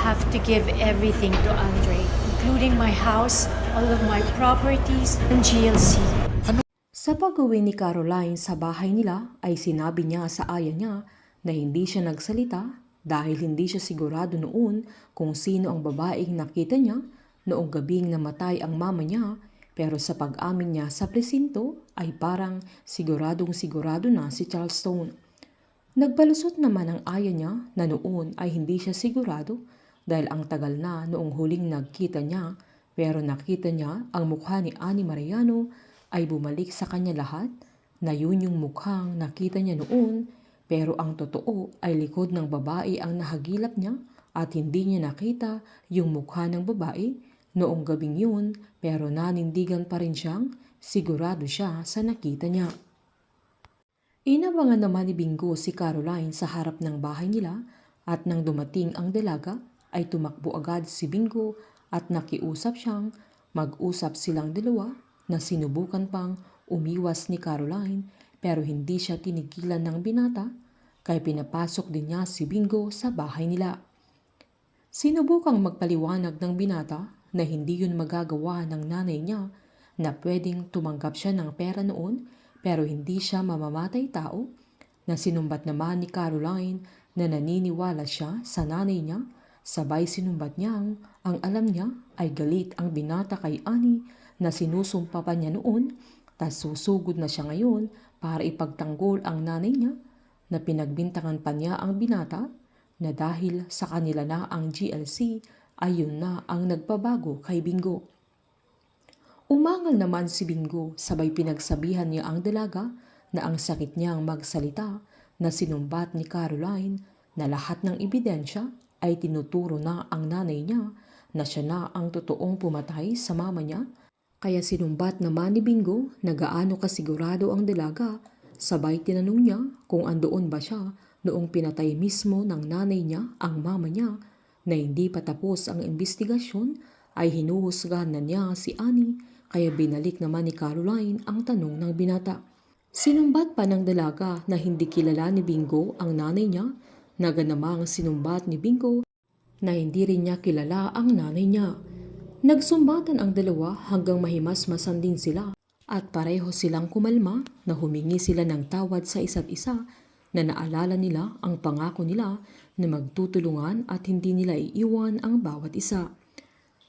have to give everything to Andre, including my house, all of my properties, and GLC. Sa pag-uwi ni Caroline sa bahay nila ay sinabi niya sa aya niya na hindi siya nagsalita dahil hindi siya sigurado noon kung sino ang babaeng nakita niya noong gabing namatay ang mama niya, pero sa pag-amin niya sa presinto ay parang sigurado na si Charleston. Nagpalusot naman ang aya niya na noon ay hindi siya sigurado dahil ang tagal na noong huling nagkita niya, pero nakita niya ang mukha ni Annie Mariano ay bumalik sa kanya lahat na yun yung mukhang nakita niya noon, pero ang totoo ay likod ng babae ang nahagilap niya at hindi niya nakita yung mukha ng babae noong gabing yun, pero nanindigan pa rin siyang sigurado siya sa nakita niya. Inabangan naman ni Bingo si Caroline sa harap ng bahay nila at nang dumating ang dalaga ay tumakbo agad si Bingo at nakiusap siyang mag-usap silang dalawa na sinubukan pang umiwas ni Caroline, pero hindi siya tinigilan ng binata kaya pinapasok din niya si Bingo sa bahay nila. Sinubukang magpaliwanag ng binata na hindi yun magagawa ng nanay niya, na pwedeng tumanggap siya ng pera noon pero hindi siya mamamatay tao, na sinumbat naman ni Caroline na naniniwala siya sa nanay niya. Sabay sinumbat niyang ang alam niya ay galit ang binata kay Annie na sinusumpa pa niya noon, tas susugod na siya ngayon para ipagtanggol ang nanay niya, na pinagbintangan pa niya ang binata na dahil sa kanila na ang GLC ay yun na ang nagpabago kay Bingo. Umangal naman si Bingo, sabay pinagsabihan niya ang dalaga na ang sakit niyang magsalita, na sinumbat ni Caroline na lahat ng ebidensya ay tinuturo na ang nanay niya na siya na ang totoong pumatay sa mama niya. Kaya sinumbat naman ni Bingo na gaano kasigurado ang dalaga, sabay tinanong niya kung andoon ba siya noong pinatay mismo ng nanay niya ang mama niya, na hindi pa tapos ang investigasyon ay hinuhusgahan na niya si Annie, kaya binalik naman ni Caroline ang tanong ng binata. Sinumbat pa ng dalaga na hindi kilala ni Bingo ang nanay niya, na ganamang sinumbat ni Bingo na hindi rin niya kilala ang nanay niya. Nagsumbatan ang dalawa hanggang mahimasmasan din sila at pareho silang kumalma, na humingi sila ng tawad sa isa't isa, na naalala nila ang pangako nila na magtutulungan at hindi nila iiwan ang bawat isa.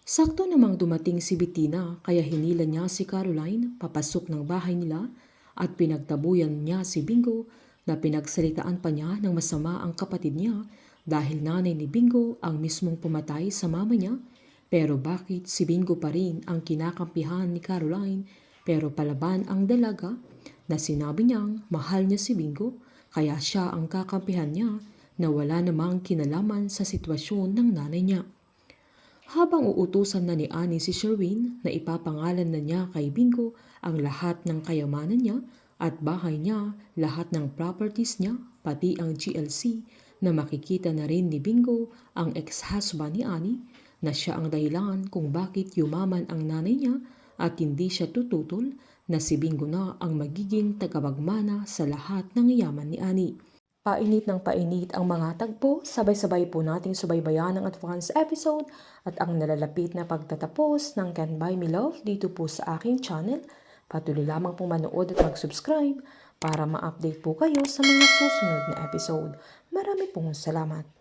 Sakto namang dumating si Bettina kaya hinila niya si Caroline papasok ng bahay nila at pinagtabuyan niya si Bingo, na pinagsalitaan pa niya ng masama ang kapatid niya dahil nanay ni Bingo ang mismong pumatay sa mama niya. Pero bakit si Bingo pa rin ang kinakampihan ni Caroline, pero palaban ang dalaga, na sinabi niyang mahal niya si Bingo kaya siya ang kakampihan niya, na wala namang kinalaman sa sitwasyon ng nanay niya. Habang uutusan na ni Annie si Sherwin na ipapangalan na niya kay Bingo ang lahat ng kayamanan niya at bahay niya, lahat ng properties niya, pati ang GLC, na makikita na rin ni Bingo ang ex-husband ni Annie, na siya ang dahilan kung bakit yumaman ang nanay niya at hindi siya tututol, na si Bingo na ang magiging tagapagmana sa lahat ng yaman ni Annie. Painit ng painit ang mga tagpo, sabay-sabay po nating subaybayan ang advance episode at ang nalalapit na pagtatapos ng Can't Buy Me Love dito po sa aking channel. Patuloy lamang pong manood at mag-subscribe para ma-update po kayo sa mga susunod na episode. Marami pong salamat.